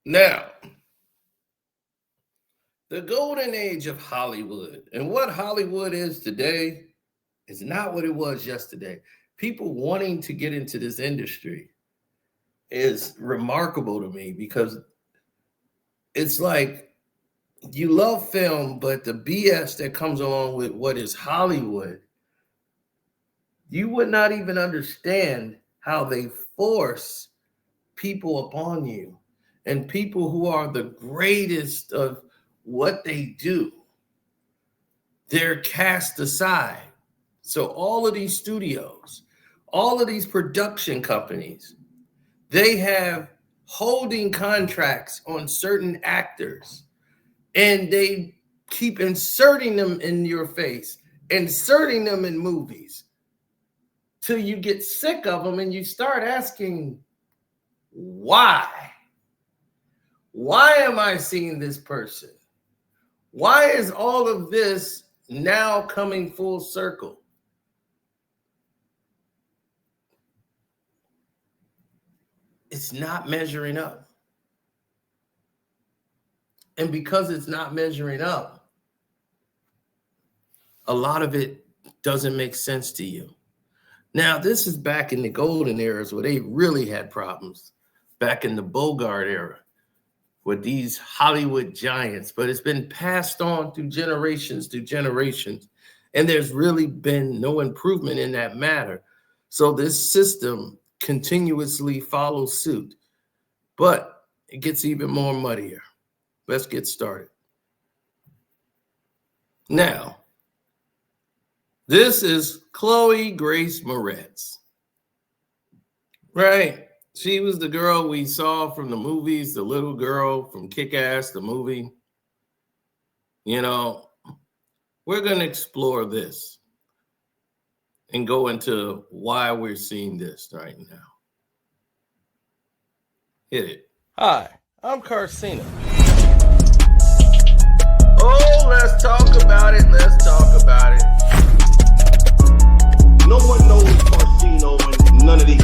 Now, the golden age of Hollywood and what Hollywood is today is not what it was yesterday. People wanting to get into this industry is remarkable to me because it's like you love film, but the BS that comes along with what is Hollywood, you would not even understand how they force people upon you, and people who are the greatest of what they do, they're cast aside. So all of these studios, all of these production companies, they have holding contracts on certain actors, and they keep inserting them in your face, inserting them in movies till you get sick of them and you start asking, why? Why am I seeing this person? Why is all of this now coming full circle? It's not measuring up. And because it's not measuring up, a lot of it doesn't make sense to you. Now, this is back in the golden eras where they really had problems, back in the Bogart era with these Hollywood giants, but it's been passed on through generations, and there's really been no improvement in that matter. So this system continuously follows suit, but it gets even more muddier. Let's get started. Now, this is Chloe Grace Moretz, right? She was the girl we saw from the movies, the little girl from Kick-Ass, the movie. You know, we're going to explore this and go into why we're seeing this right now. Hit it. Hi, I'm Carcina. Oh, let's talk about it. Let's talk about it. No one knows Carcino and none of these.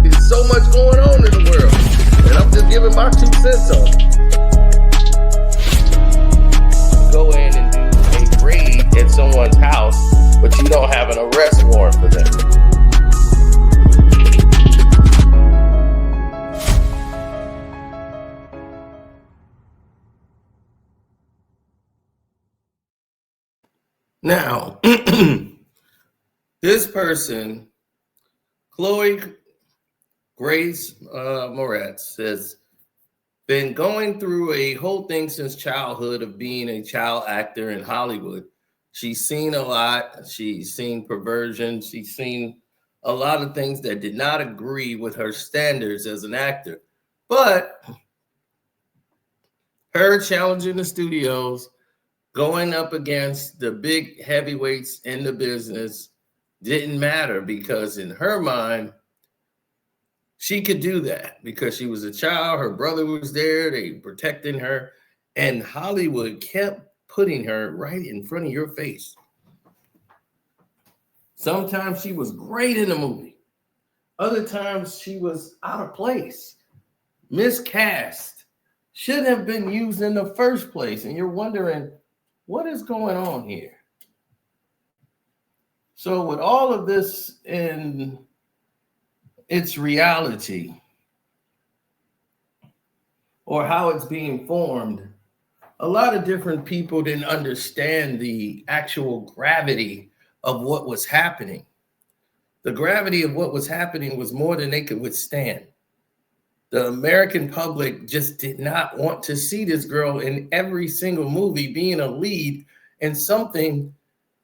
There's so much going on in the world, and I'm just giving my 2 cents on it. Go in and do a raid at someone's house, but you don't have an arrest warrant for them. Now, this person, Chloe Grace Moretz, has been going through a whole thing since childhood of being a child actor in Hollywood. She's seen a lot. She's seen perversion. She's seen a lot of things that did not agree with her standards as an actor. But her challenging the studios, going up against the big heavyweights in the business didn't matter, because in her mind, she could do that because she was a child. Her brother was there. They protecting her. And Hollywood kept putting her right in front of your face. Sometimes she was great in the movie. Other times she was out of place, miscast, shouldn't have been used in the first place. And you're wondering, what is going on here? So with all of this in its reality, or how it's being formed, a lot of different people didn't understand the actual gravity of what was happening. The gravity of what was happening was more than they could withstand. The American public just did not want to see this girl in every single movie being a lead in something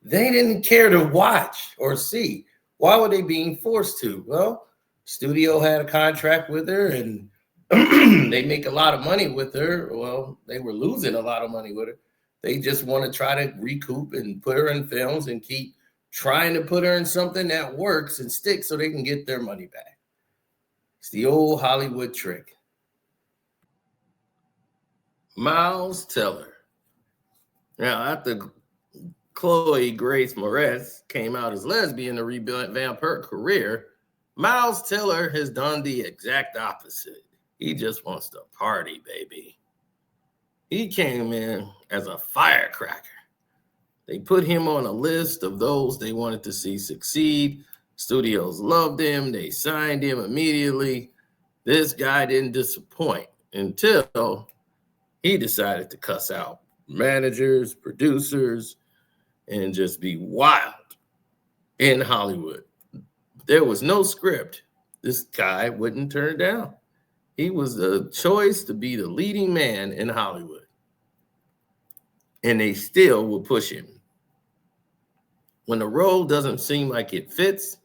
they didn't care to watch or see. Why were they being forced to? Well, studio had a contract with her and they make a lot of money with her. Well, they were losing a lot of money with her. They just want to try to recoup and put her in films and keep trying to put her in something that works and sticks so they can get their money back. It's the old Hollywood trick. Miles Teller. Now, after Chloe Grace Moretz came out as lesbian to revamp her career, Miles Teller has done the exact opposite. He just wants to party, baby. He came in as a firecracker. They put him on a list of those they wanted to see succeed. Studios loved him. They signed him immediately. This guy didn't disappoint until he decided to cuss out managers, producers, and just be wild in Hollywood. There was no script this guy wouldn't turn down. He was the choice to be the leading man in Hollywood. And they still will push him. When the role doesn't seem like it fits,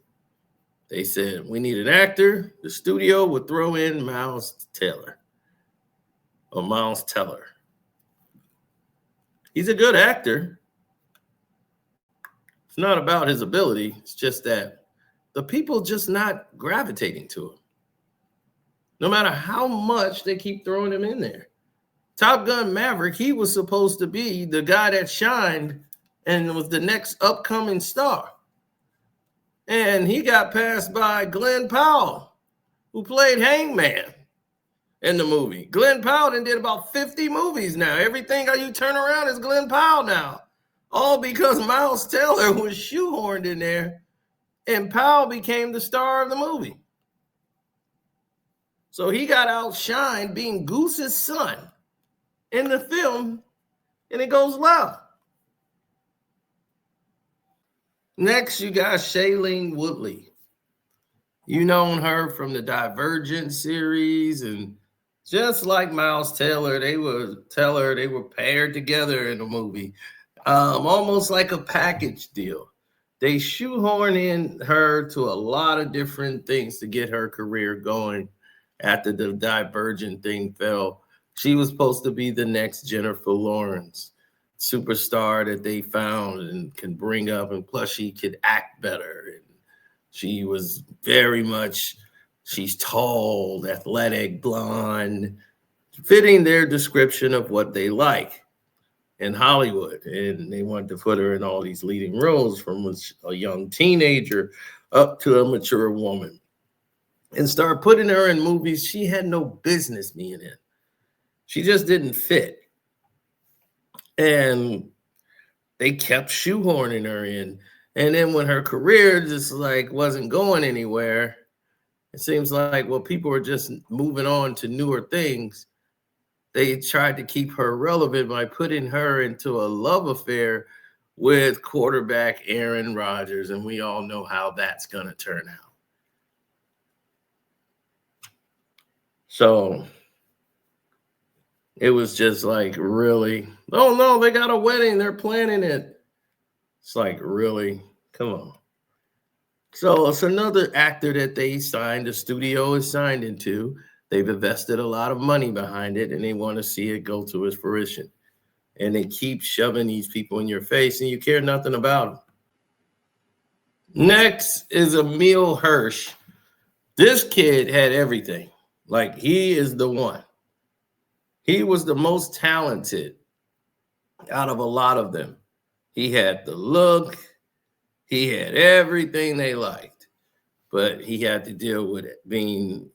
they said, we need an actor. The studio would throw in Miles Teller. He's a good actor. It's not about his ability. It's just that the people just not gravitating to him. No matter how much they keep throwing him in there. Top Gun Maverick, he was supposed to be the guy that shined and was the next upcoming star. And he got passed by Glenn Powell, who played Hangman in the movie. Glenn Powell did about 50 movies now. Everything you turn around is Glenn Powell now. All because Miles Teller was shoehorned in there and Powell became the star of the movie. So he got outshined being Goose's son in the film, and it goes well. Next, you got Shailene Woodley. You know her from the Divergent series, and just like Miles Teller, they were paired together in the movie, almost like a package deal. They shoehorn in her to a lot of different things to get her career going. After the Divergent thing fell, she was supposed to be the next Jennifer Lawrence superstar that they found and can bring up, and plus she could act better. And she was she's tall, athletic, blonde, fitting their description of what they like in Hollywood. And they wanted to put her in all these leading roles, from a young teenager up to a mature woman, and start putting her in movies she had no business being in. She just didn't fit. And they kept shoehorning her in. And then when her career just wasn't going anywhere, it seems like, people were just moving on to newer things. They tried to keep her relevant by putting her into a love affair with quarterback Aaron Rodgers. And we all know how that's going to turn out. So it was just really, oh no, they got a wedding, they're planning it. It's really, come on. So it's another actor that they signed, the studio is signed into. They've invested a lot of money behind it, and they want to see it go to its fruition. And they keep shoving these people in your face, and you care nothing about them. Next is Emile Hirsch. This kid had everything. He is the one. He was the most talented out of a lot of them. He had the look. He had everything they liked. But he had to deal with it being,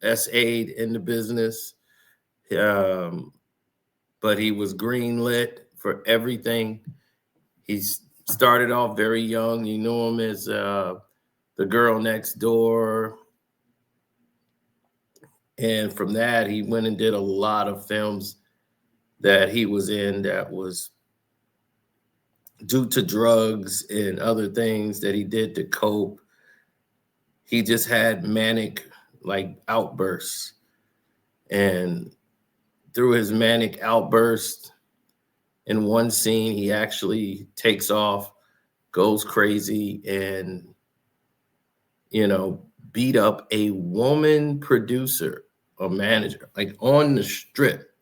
S.A.'d in the business. But he was greenlit for everything. He started off very young. You knew him as the girl next door. And from that, he went and did a lot of films that he was in that was due to drugs and other things that he did to cope. He just had manic outbursts. And through his manic outburst, in one scene, he actually takes off, goes crazy, and, beat up a woman producer or manager, on the strip.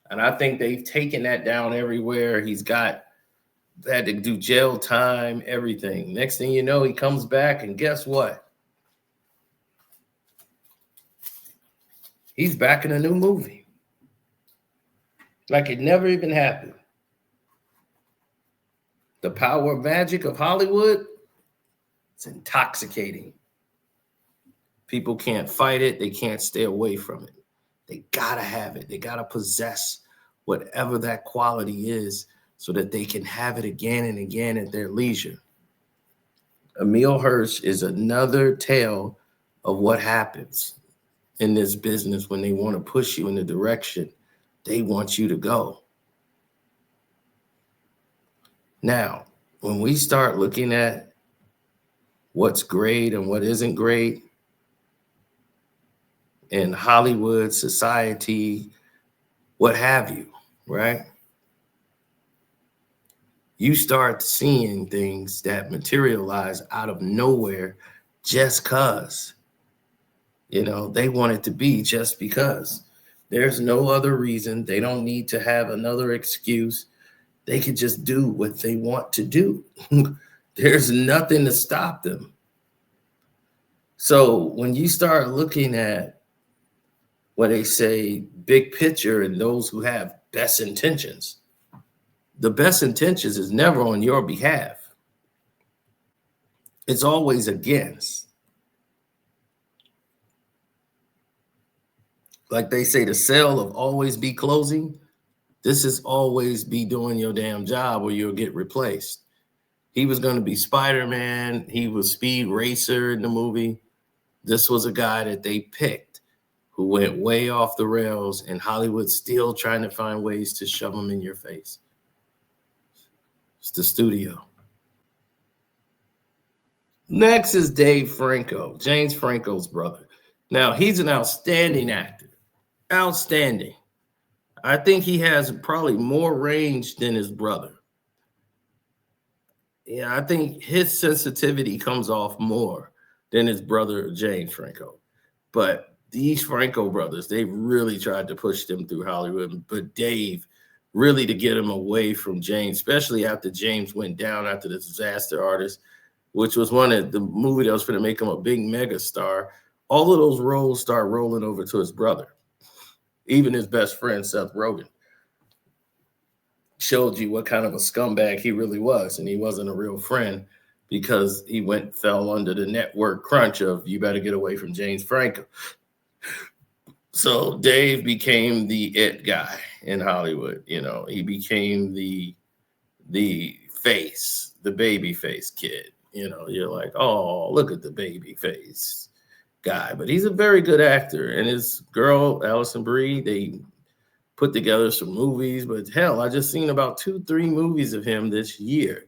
And I think they've taken that down everywhere. He's had to do jail time, everything. Next thing you know, he comes back, and guess what? He's back in a new movie. It never even happened. The power of magic of Hollywood, it's intoxicating. People can't fight it. They can't stay away from it. They got to have it. They got to possess whatever that quality is so that they can have it again and again at their leisure. Emile Hirsch is another tale of what happens in this business when they want to push you in the direction they want you to go. Now, when we start looking at what's great and what isn't great in Hollywood, society, what have you, right? You start seeing things that materialize out of nowhere just because, they want it to be just because. There's no other reason. They don't need to have another excuse. They can just do what they want to do. There's nothing to stop them. So when you start looking at what they say, big picture, and those who have best intentions, the best intentions is never on your behalf. It's always against. Like they say, the sale of always be closing. This is always be doing your damn job or you'll get replaced. He was going to be Spider-Man. He was Speed Racer in the movie. This was a guy that they picked who went way off the rails, and Hollywood's still trying to find ways to shove him in your face. It's the studio. Next is Dave Franco, James Franco's brother. Now, he's an outstanding actor. Outstanding. I think he has probably more range than his brother. Yeah, I think his sensitivity comes off more than his brother, James Franco. But these Franco brothers, they really tried to push them through Hollywood. But Dave, really to get him away from James, especially after James went down after the Disaster Artist, which was one of the movie that was going to make him a big mega star. All of those roles start rolling over to his brother. Even his best friend, Seth Rogen, showed you what kind of a scumbag he really was. And he wasn't a real friend because he fell under the network crunch of you better get away from James Franco. So Dave became the it guy in Hollywood. He became the face, the baby face kid. You're like, oh, look at the baby face guy. But he's a very good actor. And his girl, Allison Brie, they put together some movies. But hell, I just seen about 2-3 movies of him this year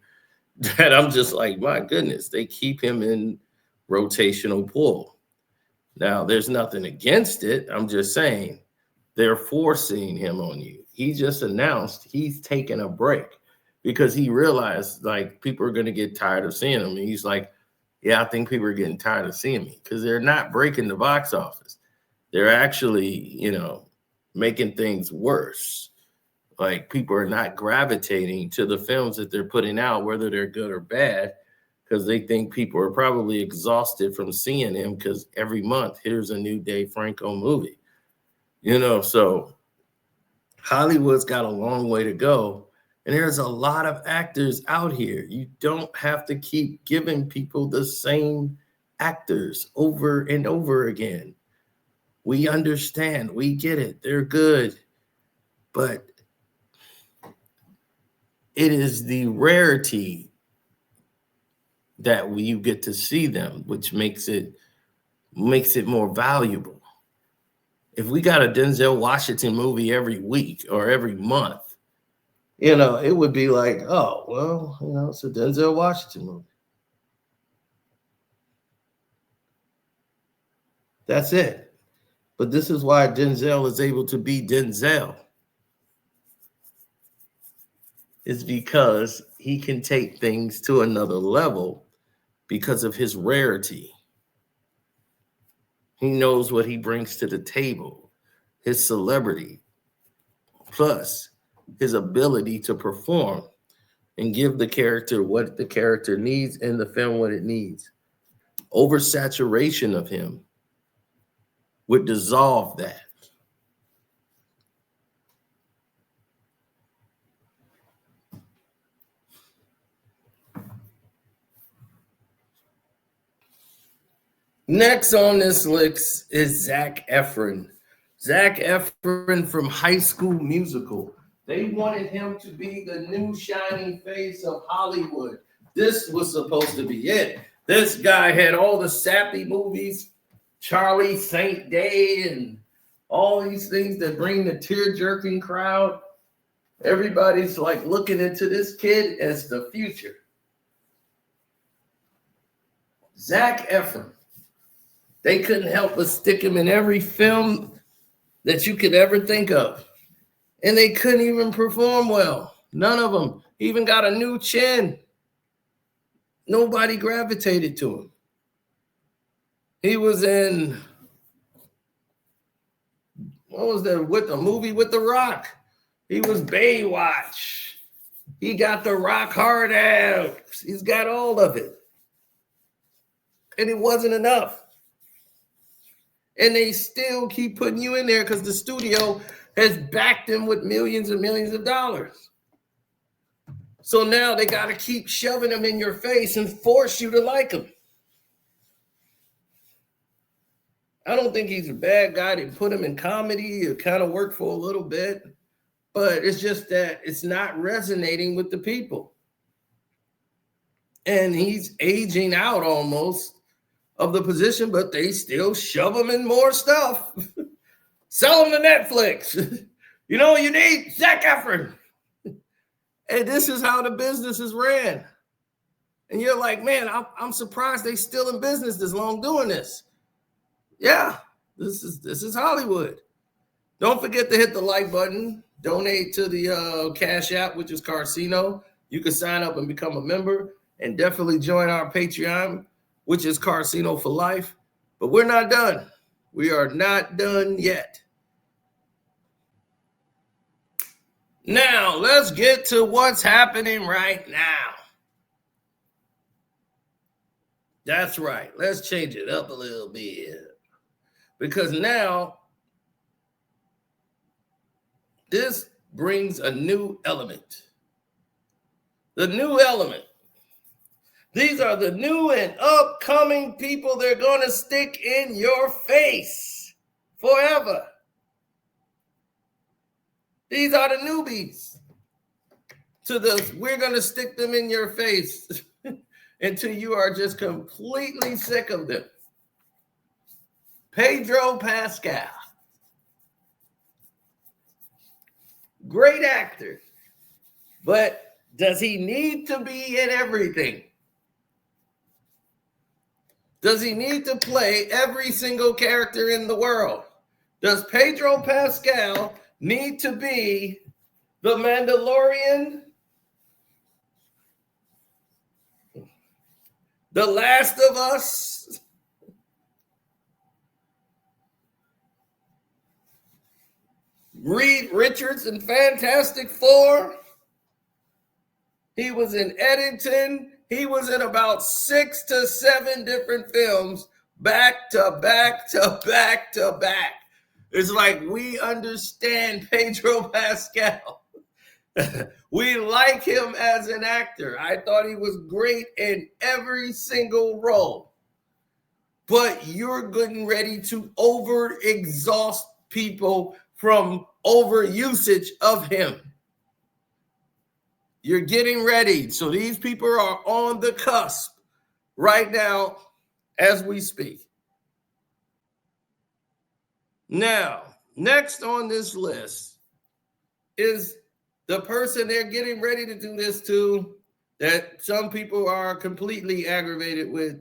that I'm just like, my goodness, they keep him in rotational pull. Now, there's nothing against it. I'm just saying they're forcing him on you. He just announced he's taking a break because he realized like people are going to get tired of seeing him. And he's like, yeah, I think people are getting tired of seeing me because they're not breaking the box office. They're actually, making things worse. Like people are not gravitating to the films that they're putting out, whether they're good or bad, because they think people are probably exhausted from seeing him because every month here's a new Dave Franco movie. So Hollywood's got a long way to go. And there's a lot of actors out here. You don't have to keep giving people the same actors over and over again. We understand. We get it. They're good. But it is the rarity that you get to see them, which makes it more valuable. If we got a Denzel Washington movie every week or every month, it would be like, oh, well, it's a Denzel Washington movie. That's it. But this is why Denzel is able to be Denzel. It's because he can take things to another level because of his rarity. He knows what he brings to the table, his celebrity, plus his ability to perform and give the character what the character needs in the film, what it needs. Oversaturation of him would dissolve that. Next on this list is Zac Efron. Zac Efron from High School Musical. They wanted him to be the new shining face of Hollywood. This was supposed to be it. This guy had all the sappy movies, Charlie St. Day, and all these things that bring the tear-jerking crowd. Everybody's like looking into this kid as the future. Zac Efron. They couldn't help but stick him in every film that you could ever think of. And they couldn't even perform well. None of them. He even got a new chin. Nobody gravitated to him. He was in, what was that, with the movie with The Rock? He was Baywatch. He got The Rock hard out. He's got all of it. And it wasn't enough. And they still keep putting you in there because the studio has backed him with millions and millions of dollars. So now they got to keep shoving him in your face and force you to like him. I don't think he's a bad guy. They put him in comedy. It kind of worked for a little bit. But it's just that it's not resonating with the people. And he's aging out almost of the position, but they still shove him in more stuff. Sell him to Netflix. You know what you need? Zac Efron. And this is how the business is ran. And you're like, man, I'm surprised they still in business this long doing this. Yeah, this is Hollywood. Don't forget to hit the like button. Donate to the Cash App, which is Carcino. You can sign up and become a member, and definitely join our Patreon, which is Carcino for Life. But we're not done. We are not done yet. Now, let's get to what's happening right now. That's right. Let's change it up a little bit. Because now, this brings a new element. The new element. These are the new and upcoming people they're going to stick in your face forever. These are the newbies to the, we're going to stick them in your face until you are just completely sick of them. Pedro Pascal. Great actor. But does he need to be in everything? Does he need to play every single character in the world? Does Pedro Pascal need to be the Mandalorian, The Last of Us, Reed Richards in Fantastic Four? He was in Eddington. He was in about 6 to 7 different films, back to back to back to back. It's like we understand Pedro Pascal. We like him as an actor. I thought he was great in every single role. But you're getting ready to over-exhaust people from overusage of him. You're getting ready. So these people are on the cusp right now as we speak. Now, next on this list is the person they're getting ready to do this to that some people are completely aggravated with.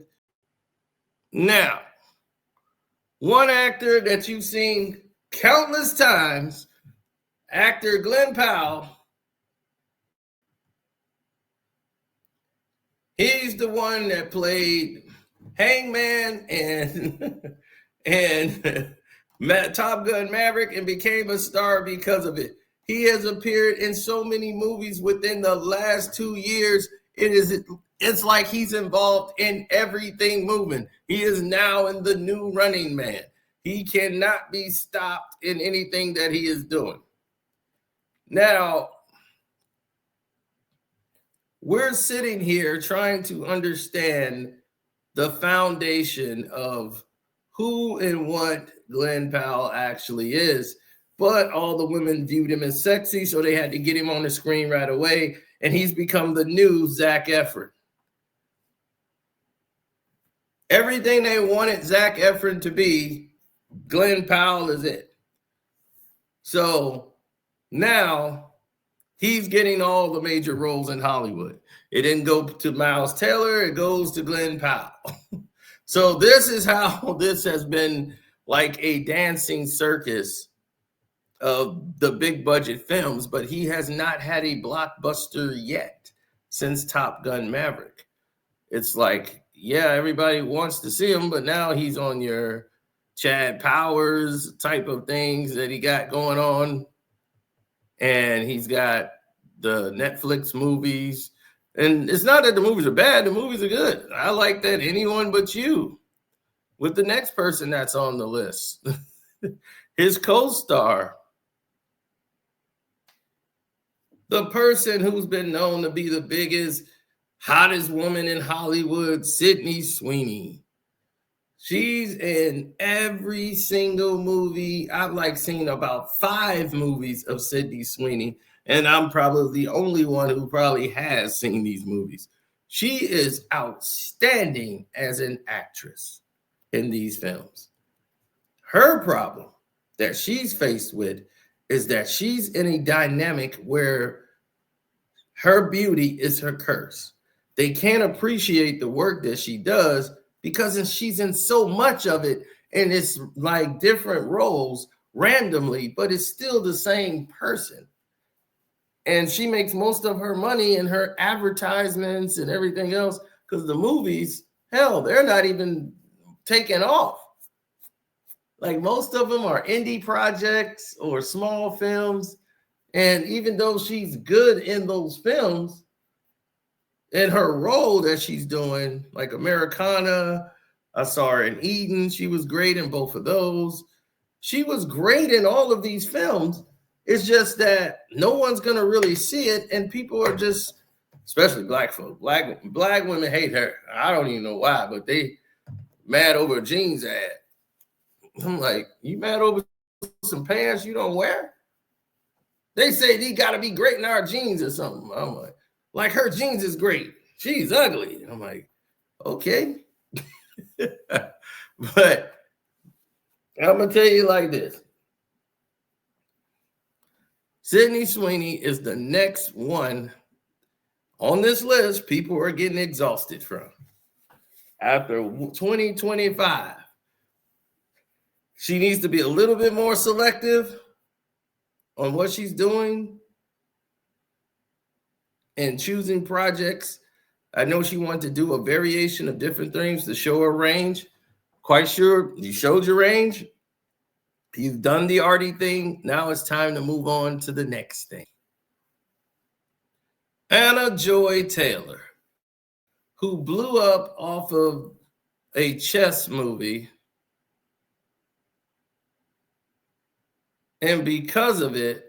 Now, one actor that you've seen countless times, actor Glenn Powell, he's the one that played Hangman and Top Gun Maverick and became a star because of it. He has appeared in so many movies within the last 2 years. It's like he's involved in everything moving. He is now in the new Running Man. He cannot be stopped in anything that he is doing. Now, we're sitting here trying to understand the foundation of who and what Glenn Powell actually is. But all the women viewed him as sexy, so they had to get him on the screen right away. And he's become the new Zac Efron. Everything they wanted Zac Efron to be, Glenn Powell is it. So now he's getting all the major roles in Hollywood. It didn't go to Miles Taylor, it goes to Glenn Powell. So this is how this has been like a dancing circus of the big budget films, but he has not had a blockbuster yet since Top Gun Maverick. It's like, yeah, everybody wants to see him, but now he's on your Chad Powers type of things that he got going on. And he's got the Netflix movies. And it's not that the movies are bad, the movies are good. I like that Anyone But You with the next person that's on the list. His co-star, the person who's been known to be the biggest, hottest woman in Hollywood, Sydney Sweeney. She's in every single movie. I've seen about 5 movies of Sydney Sweeney, and I'm probably the only one who probably has seen these movies. She is outstanding as an actress in these films. Her problem that she's faced with is that she's in a dynamic where her beauty is her curse. They can't appreciate the work that she does because she's in so much of it, and it's like different roles randomly, but it's still the same person. And she makes most of her money in her advertisements and everything else because the movies, hell, they're not even taking off. Like most of them are indie projects or small films. And even though she's good in those films, in her role that she's doing, like Americana, I saw her in Eden. She was great in both of those. She was great in all of these films. It's just that no one's going to really see it. And people are just, especially black folk, black women hate her. I don't even know why, but they mad over a jeans ad. I'm like, you mad over some pants you don't wear? They say they got to be great in our jeans or something. I'm like her jeans is great. She's ugly. I'm like, okay. But I'm going to tell you like this. Sydney Sweeney is the next one on this list people are getting exhausted from. After 2025, she needs to be a little bit more selective on what she's doing and choosing projects. I know she wanted to do a variation of different things to show her range. Quite sure you showed your range. You've done the arty thing. Now it's time to move on to the next thing. Anya Taylor-Joy, who blew up off of a chess movie. And because of it,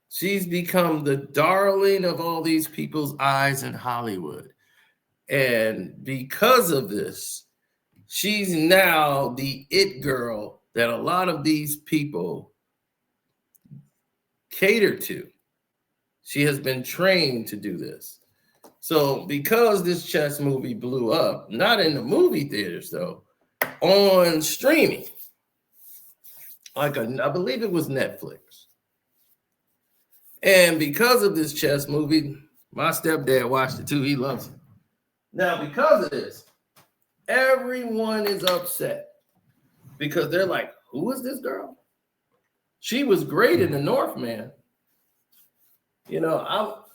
she's become the darling of all these people's eyes in Hollywood. And because of this, she's now the it girl that a lot of these people cater to. She has been trained to do this. So because this chess movie blew up, not in the movie theaters though, on streaming, I believe it was Netflix. And because of this chess movie, my stepdad watched it too. He loves it. Now, because of this, everyone is upset because they're like, who is this girl? She was great in The Northman. You know,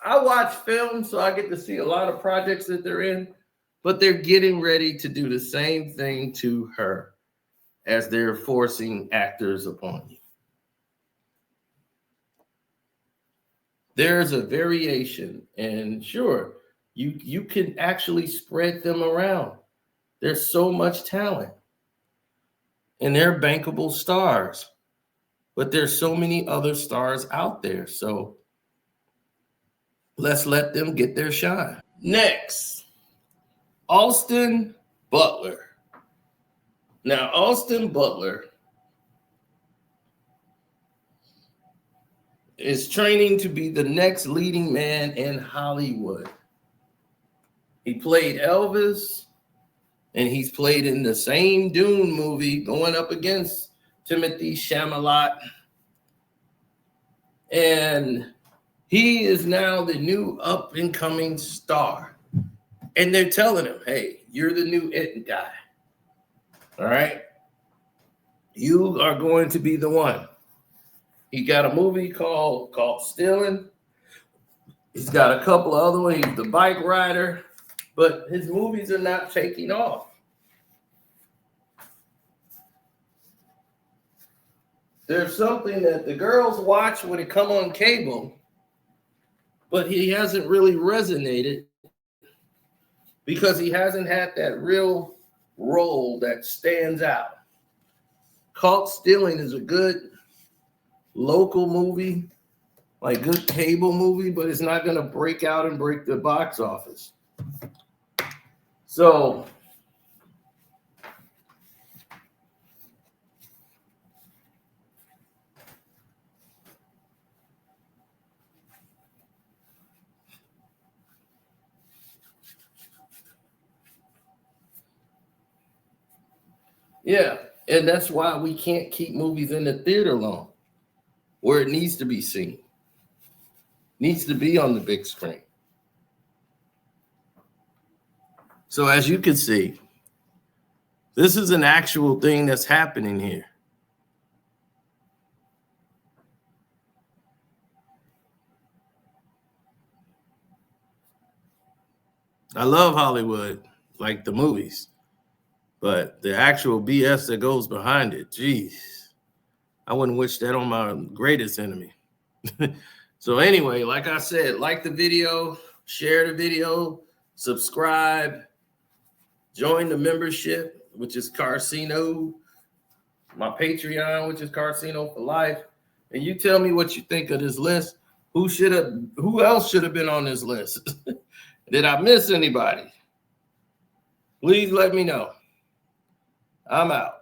I watch films, so I get to see a lot of projects that they're in, but they're getting ready to do the same thing to her as they're forcing actors upon you. There's a variation, and sure, you can actually spread them around. There's so much talent, and they're bankable stars, but there's so many other stars out there. So Let's let them get their shine. Next, Austin Butler. Now, Austin Butler is training to be the next leading man in Hollywood. He played Elvis, and he's played in the same Dune movie going up against Timothy Chalamet. And he is now the new up-and-coming star. And they're telling him, hey, you're the new it guy. All right? You are going to be the one. He got a movie called Stealing. He's got a couple of other ones. He's the bike rider. But his movies are not taking off. There's something that the girls watch when it come on cable, but he hasn't really resonated because he hasn't had that real role that stands out. Caught Stealing is a good local movie, like good cable movie, but it's not going to break out and break the box office. So yeah, and that's why we can't keep movies in the theater long, where it needs to be seen. Needs to be on the big screen. So as you can see, this is an actual thing that's happening here. I love Hollywood, like the movies, but the actual BS that goes behind it, geez, I wouldn't wish that on my greatest enemy. So anyway, like I said, like the video, share the video, subscribe, join the membership, which is Carcino, my Patreon, which is Carcino for Life. And you tell me what you think of this list. Who else should have been on this list? Did I miss anybody? Please let me know. I'm out.